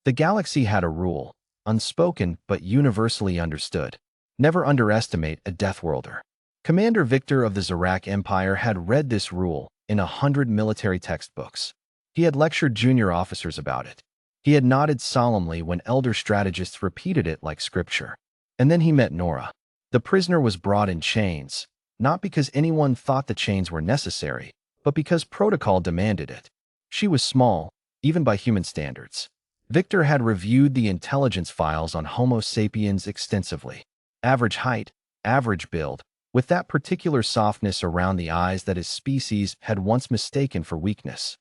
The galaxy had a rule, unspoken but universally understood. Never underestimate a Deathworlder. Commander Victor of the Zarak Empire had read this rule in 100 military textbooks. He had lectured junior officers about it. He had nodded solemnly when elder strategists repeated it like scripture. And then he met Nora. The prisoner was brought in chains, not because anyone thought the chains were necessary, but because protocol demanded it. She was small, even by human standards. Victor had reviewed the intelligence files on Homo sapiens extensively. Average height, average build, with that particular softness around the eyes that his species had once mistaken for weakness.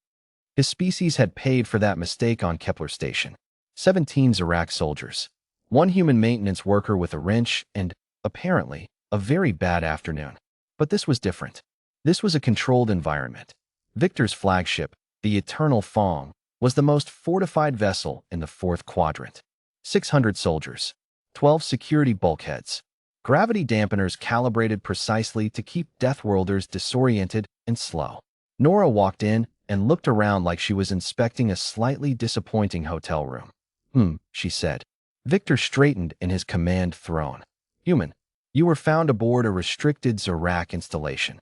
His species had paid for that mistake on Kepler Station. 17 Zarak soldiers, 1 human maintenance worker with a wrench, and, apparently, a very bad afternoon. But this was different. This was a controlled environment. Victor's flagship, the Eternal Fong, was the most fortified vessel in the 4th quadrant. 600 soldiers, 12 security bulkheads, gravity dampeners calibrated precisely to keep Deathworlders disoriented and slow. Nora walked in and looked around like she was inspecting a slightly disappointing hotel room. She said. Victor straightened in his command throne. Human, you were found aboard a restricted Zarak installation.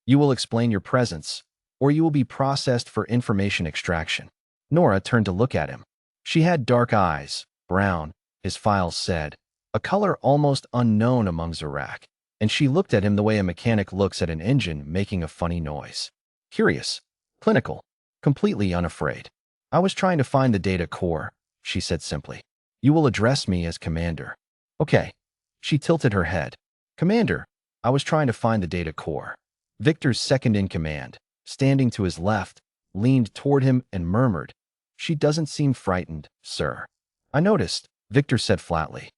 You will explain your presence, or you will be processed for information extraction. Nora turned to look at him. She had dark eyes, brown, his files said, a color almost unknown among Zarak, and she looked at him the way a mechanic looks at an engine making a funny noise. Curious, clinical, completely unafraid. I was trying to find the data core, she said simply. You will address me as Commander. Okay. She tilted her head. Commander, I was trying to find the data core. Victor's second-in-command, standing to his left, leaned toward him and murmured, She doesn't seem frightened, sir. I noticed, Victor said flatly.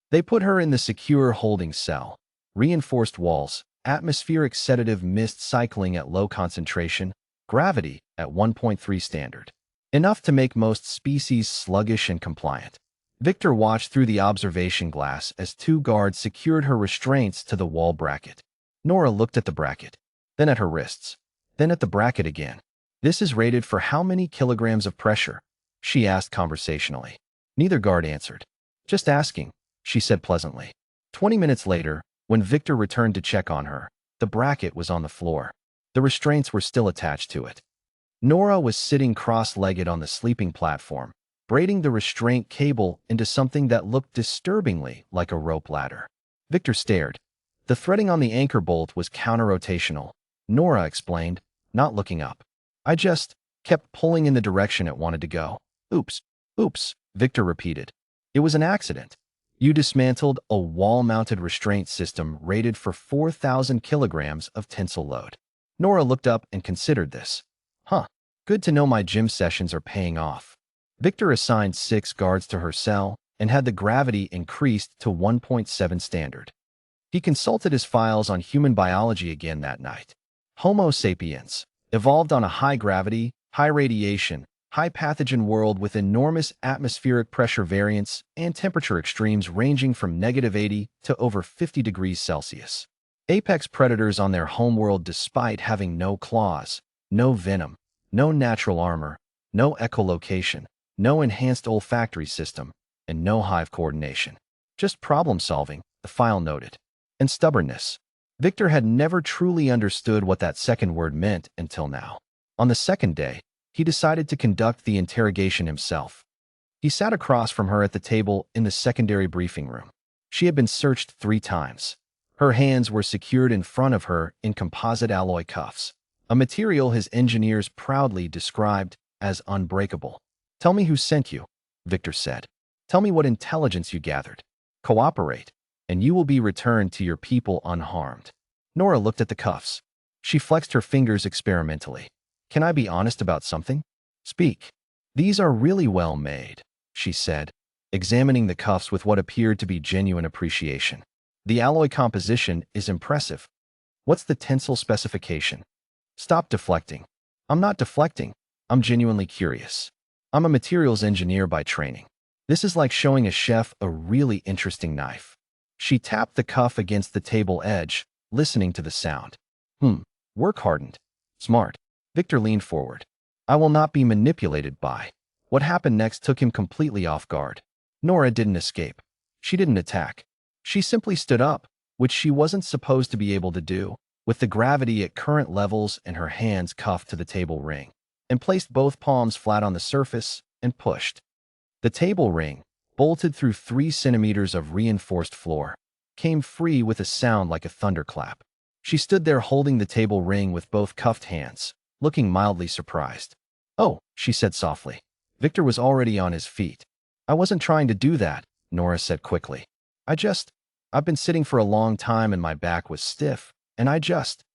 They put her in the secure holding cell. Reinforced walls, atmospheric sedative mist cycling at low concentration, gravity at 1.3 standard. Enough to make most species sluggish and compliant. Victor watched through the observation glass as 2 guards secured her restraints to the wall bracket. Nora looked at the bracket, then at her wrists, then at the bracket again. This is rated for how many kilograms of pressure? She asked conversationally. Neither guard answered. Just asking, she said pleasantly. 20 minutes later, when Victor returned to check on her, the bracket was on the floor. The restraints were still attached to it. Nora was sitting cross-legged on the sleeping platform, braiding the restraint cable into something that looked disturbingly like a rope ladder. Victor stared. The threading on the anchor bolt was counter-rotational, Nora explained, not looking up. I just kept pulling in the direction it wanted to go. Oops, Victor repeated. It was an accident. You dismantled a wall-mounted restraint system rated for 4,000 kilograms of tensile load. Nora looked up and considered this. Good to know my gym sessions are paying off. Victor assigned 6 guards to her cell and had the gravity increased to 1.7 standard. He consulted his files on human biology again that night. Homo sapiens evolved on a high-gravity, high-radiation, high-pathogen world with enormous atmospheric pressure variance and temperature extremes ranging from -80 to over 50 degrees Celsius. Apex predators on their homeworld despite having no claws, no venom, no natural armor, no echolocation, no enhanced olfactory system, and no hive coordination. Just problem-solving, the file noted. And stubbornness. Victor had never truly understood what that second word meant until now. On the second day, he decided to conduct the interrogation himself. He sat across from her at the table in the secondary briefing room. She had been searched 3 times. Her hands were secured in front of her in composite alloy cuffs, a material his engineers proudly described as unbreakable. Tell me who sent you, Victor said. Tell me what intelligence you gathered. Cooperate, and you will be returned to your people unharmed. Nora looked at the cuffs. She flexed her fingers experimentally. Can I be honest about something? Speak. These are really well made, she said, examining the cuffs with what appeared to be genuine appreciation. The alloy composition is impressive. What's the tensile specification? Stop deflecting. I'm not deflecting. I'm genuinely curious. I'm a materials engineer by training. This is like showing a chef a really interesting knife. She tapped the cuff against the table edge, listening to the sound. Work hardened. Smart. Victor leaned forward. I will not be manipulated by. What happened next took him completely off guard. Nora didn't escape. She didn't attack. She simply stood up, which she wasn't supposed to be able to do, with the gravity at current levels and her hands cuffed to the table ring, and placed both palms flat on the surface and pushed. The table ring, bolted through 3 centimeters of reinforced floor, came free with a sound like a thunderclap. She stood there holding the table ring with both cuffed hands, looking mildly surprised. "Oh," she said softly. Victor was already on his feet. "I wasn't trying to do that," Nora said quickly. I've been sitting for a long time and my back was stiff, and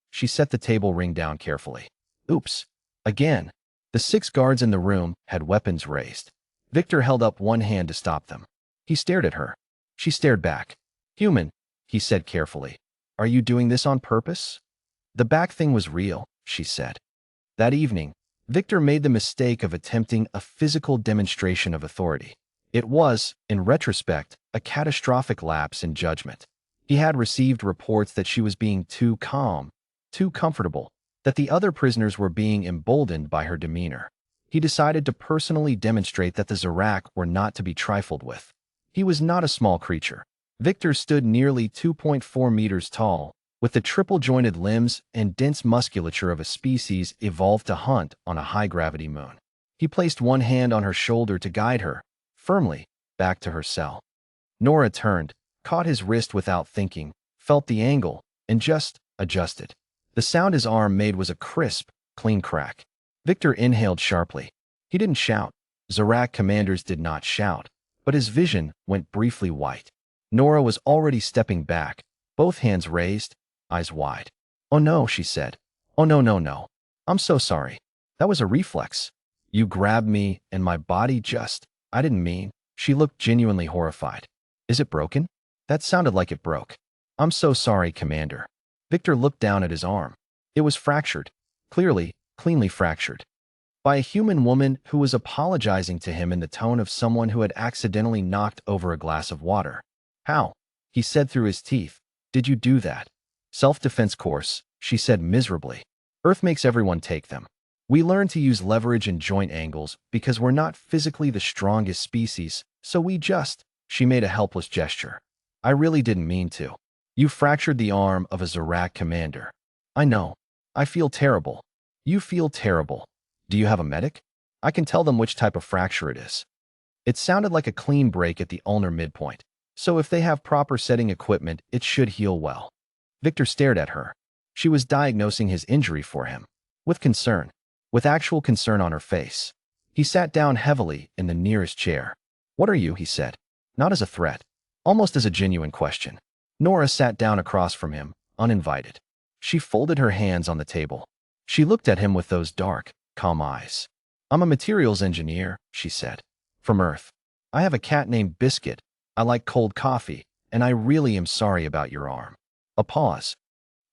she set the table ring down carefully. Oops. Again. The 6 guards in the room had weapons raised. Victor held up one hand to stop them. He stared at her. She stared back. "Human," he said carefully. "Are you doing this on purpose?" "The back thing was real," she said. That evening, Victor made the mistake of attempting a physical demonstration of authority. It was, in retrospect, a catastrophic lapse in judgment. He had received reports that she was being too calm, too comfortable, that the other prisoners were being emboldened by her demeanor. He decided to personally demonstrate that the Zarak were not to be trifled with. He was not a small creature. Victor stood nearly 2.4 meters tall, with the triple-jointed limbs and dense musculature of a species evolved to hunt on a high-gravity moon. He placed one hand on her shoulder to guide her, firmly, back to her cell. Nora turned, caught his wrist without thinking, felt the angle, and just adjusted. The sound his arm made was a crisp, clean crack. Victor inhaled sharply. He didn't shout. Zarak commanders did not shout, but his vision went briefly white. Nora was already stepping back, both hands raised, eyes wide. "Oh no," she said. "Oh no, no, no. I'm so sorry. That was a reflex. You grabbed me and my body I didn't mean." She looked genuinely horrified. "Is it broken?" "That sounded like it broke." "I'm so sorry, Commander." Victor looked down at his arm. It was fractured. Cleanly fractured. By a human woman who was apologizing to him in the tone of someone who had accidentally knocked over a glass of water. "How?" he said through his teeth. "Did you do that?" "Self-defense course," she said miserably. "Earth makes everyone take them. We learn to use leverage and joint angles because we're not physically the strongest species, so she made a helpless gesture. "I really didn't mean to. You fractured the arm of a Zarak commander." "I know. I feel terrible." "You feel terrible. Do you have a medic? I can tell them which type of fracture it is." It sounded like a clean break at the ulnar midpoint, so if they have proper setting equipment, it should heal well. Victor stared at her. She was diagnosing his injury for him. With concern. With actual concern on her face. He sat down heavily in the nearest chair. "What are you?" he said. Not as a threat. Almost as a genuine question. Nora sat down across from him, uninvited. She folded her hands on the table. She looked at him with those dark, calm eyes. "I'm a materials engineer," she said. "From Earth. I have a cat named Biscuit. I like cold coffee, and I really am sorry about your arm." A pause.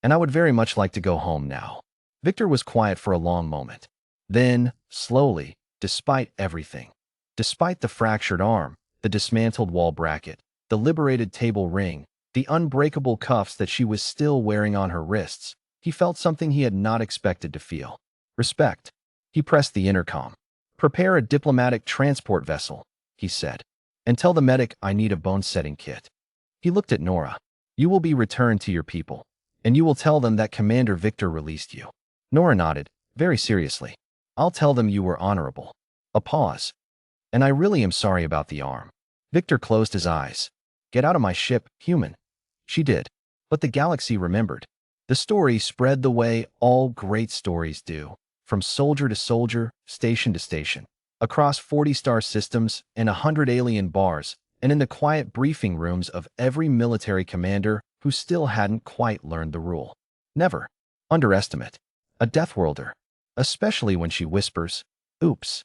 "And I would very much like to go home now." Victor was quiet for a long moment. Then, slowly, despite everything, despite the fractured arm, the dismantled wall bracket, the liberated table ring, the unbreakable cuffs that she was still wearing on her wrists, he felt something he had not expected to feel. Respect. He pressed the intercom. "Prepare a diplomatic transport vessel," he said. "And tell the medic I need a bone-setting kit." He looked at Nora. "You will be returned to your people, and you will tell them that Commander Victor released you." Nora nodded, very seriously. "I'll tell them you were honorable." A pause. "And I really am sorry about the arm." Victor closed his eyes. "Get out of my ship, human." She did. But the galaxy remembered. The story spread the way all great stories do, from soldier to soldier, station to station, across 40 star systems and 100 alien bars, and in the quiet briefing rooms of every military commander who still hadn't quite learned the rule. Never underestimate a Deathworlder, especially when she whispers, "Oops."